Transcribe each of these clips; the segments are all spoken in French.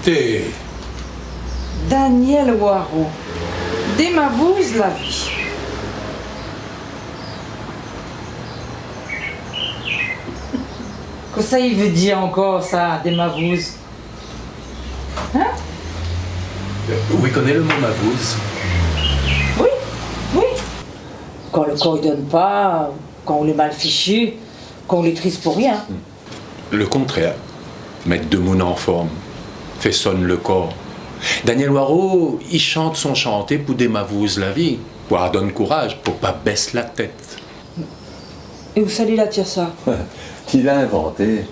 T'es... Daniel Waro. Démavouse la vie. Qu'est-ce que ça il veut dire encore ça, démavouse? Hein? Oui, connais le mot mavouse. Oui, oui. Quand le corps ne donne pas, quand on est mal fichu, quand on est triste pour rien. Le contraire. Mettre de moune en forme. Fait sonne le corps. Daniel Waro, il chante son chanté pour démavouse la vie. Pour donner courage, pour pas baisser la tête. Et où ça lui la tire ça? Qui l'a inventé?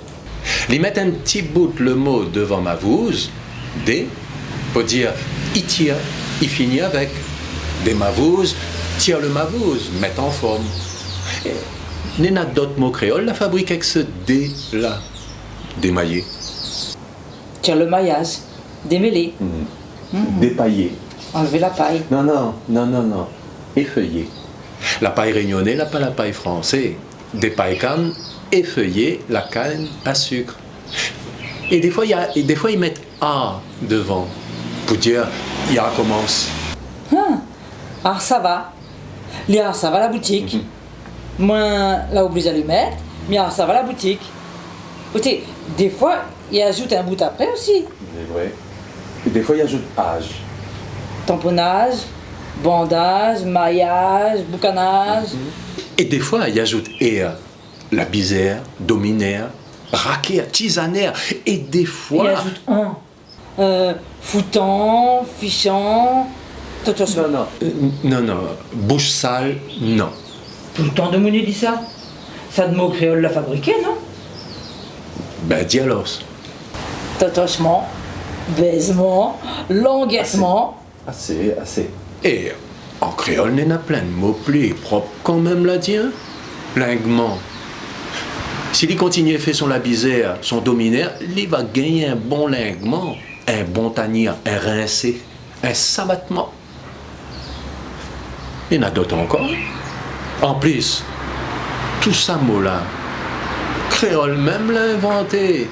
Il met un petit bout le mot devant mavouse, dé, pour dire il tire, il finit avec. Des mavouses, tire le mavouse, met en forme. Il n'y a d'autres mots créoles, la fabrique avec ce dé là, démaillé. Tire le maillage, démêler, Dépaillé. enlever la paille. Non. Effeuillé. La paille réunionnais, là pas la paille française. Des pailles cannes, effeuillées, la canne à sucre. Et des fois, ils mettent A devant, pour dire, il commence. Ah, ça va. Là, ça va la boutique. Moi, là, obligé à lui mettre, mais ah, ça va la boutique. Écoutez, des fois, il ajoute un bout après aussi. C'est vrai. Et des fois, il ajoute âge. Tamponnage, bandage, maillage, boucanage. Et des fois, il ajoute EA, la bisère, dominaire, raquer, tisanère. Et des Il fois... ajoute un. Foutant, fichant, totos. non, bouche sale, non. Tout le temps de Mouni dit ça. Ça de mots créole l'a fabriqué, non? Ben, dis alors. Totochement, baisement, languettement. Assez. Et en créole, il y en a plein de mots plus propres quand même, là, tiens. Linguement. S'il continue à faire son labisère, son dominaire, il va gagner un bon linguement, un bon tanier, un rincé, un sabattement. Il y en a d'autres encore. En plus, tout ça mot-là, créole même l'a inventé.